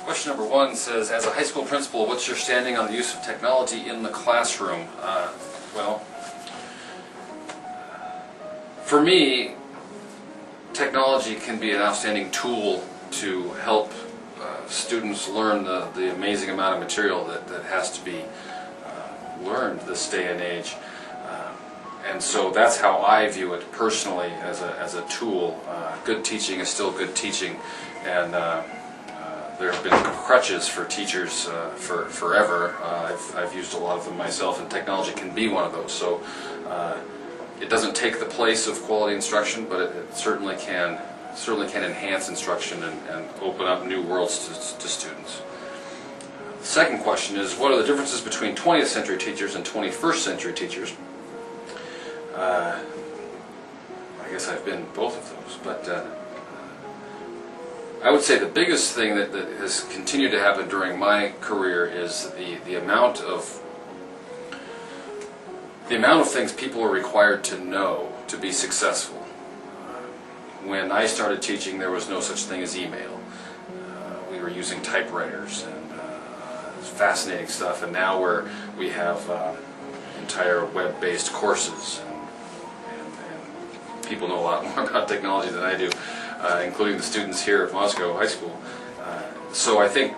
Question number one says, as a high school principal, what's your standing on the use of technology in the classroom? Well, for me, technology can be an outstanding tool to help students learn the amazing amount of material that has to be learned this day and age. And so that's how I view it personally, as a tool. Good teaching is still good teaching, and there have been crutches for teachers for forever. I've used a lot of them myself, and technology can be one of those. So it doesn't take the place of quality instruction, but it certainly can enhance instruction and open up new worlds to students. The second question is, what are the differences between 20th century teachers and 21st century teachers? I guess I've been both of those, but I would say the biggest thing that has continued to happen during my career is the amount of things people are required to know to be successful. When I started teaching, there was no such thing as email. We were using typewriters, and it was fascinating stuff. And now we have entire web-based courses, and people know a lot more about technology than I do, including the students here at Moscow High School. So I think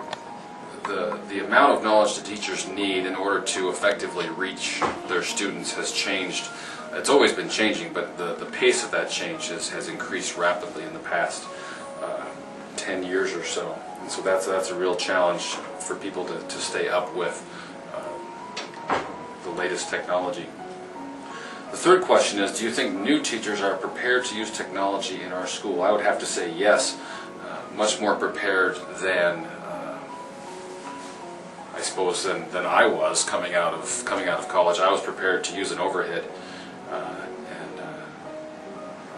the amount of knowledge that teachers need in order to effectively reach their students has changed. It's always been changing, but the pace of that change has increased rapidly in the past 10 years or so. And so that's a real challenge for people to stay up with the latest technology. The third question is, do you think new teachers are prepared to use technology in our school? I would have to say yes, much more prepared than I suppose than I was coming out of college. I was prepared to use an overhead.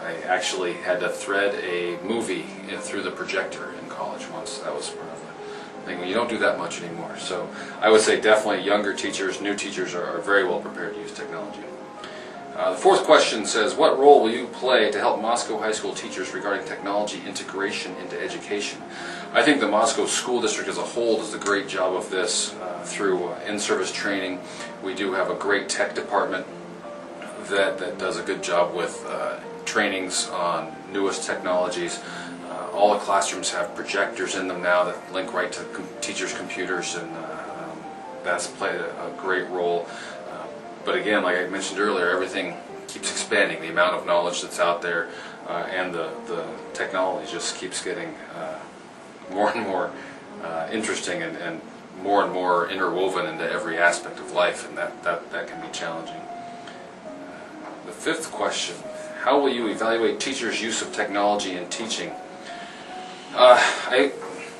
I actually had to thread a movie through the projector in college once. That was part of the thing. Well, you don't do that much anymore. So I would say definitely younger teachers, new teachers are very well prepared to use technology. The fourth question says, what role will you play to help Moscow High School teachers regarding technology integration into education? I think the Moscow School District as a whole does a great job of this through in-service training. We do have a great tech department that does a good job with trainings on newest technologies. All the classrooms have projectors in them now that link right to teachers' computers, and that's played a great role. But again, like I mentioned earlier, everything keeps expanding. The amount of knowledge that's out there and the technology just keeps getting more and more interesting and more interwoven into every aspect of life, and that can be challenging. The fifth question, how will you evaluate teachers' use of technology in teaching? I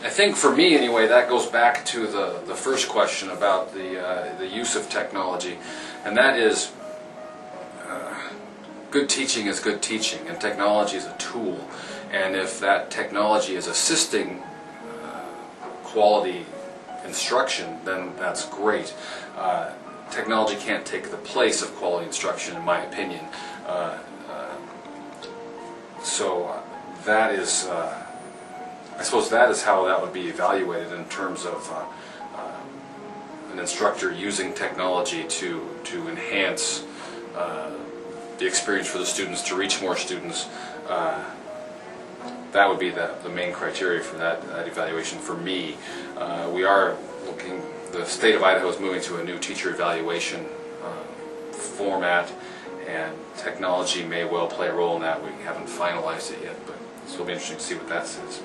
think for me anyway, that goes back to the first question about the use of technology, and that is good teaching is good teaching, and technology is a tool, and if that technology is assisting quality instruction, then that's great. Technology can't take the place of quality instruction, in my opinion. So that is, I suppose that is how that would be evaluated in terms of an instructor using technology to enhance the experience for the students, to reach more students. That would be the main criteria for that evaluation for me. We are looking, the state of Idaho is moving to a new teacher evaluation format, and technology may well play a role in that. We haven't finalized it yet, but so it'll be interesting to see what that says.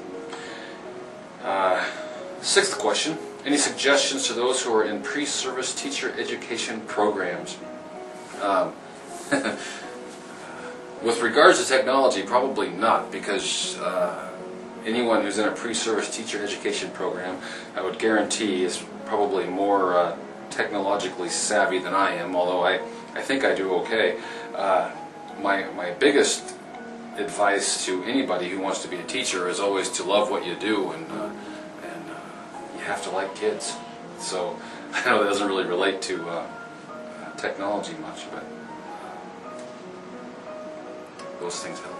Sixth question, any suggestions to those who are in pre-service teacher education programs? With regards to technology, probably not, because anyone who's in a pre-service teacher education program, I would guarantee, is probably more technologically savvy than I am, although I think I do okay. My biggest advice to anybody who wants to be a teacher is always to love what you do, and you have to like kids. So I know that doesn't really relate to technology much, but those things help.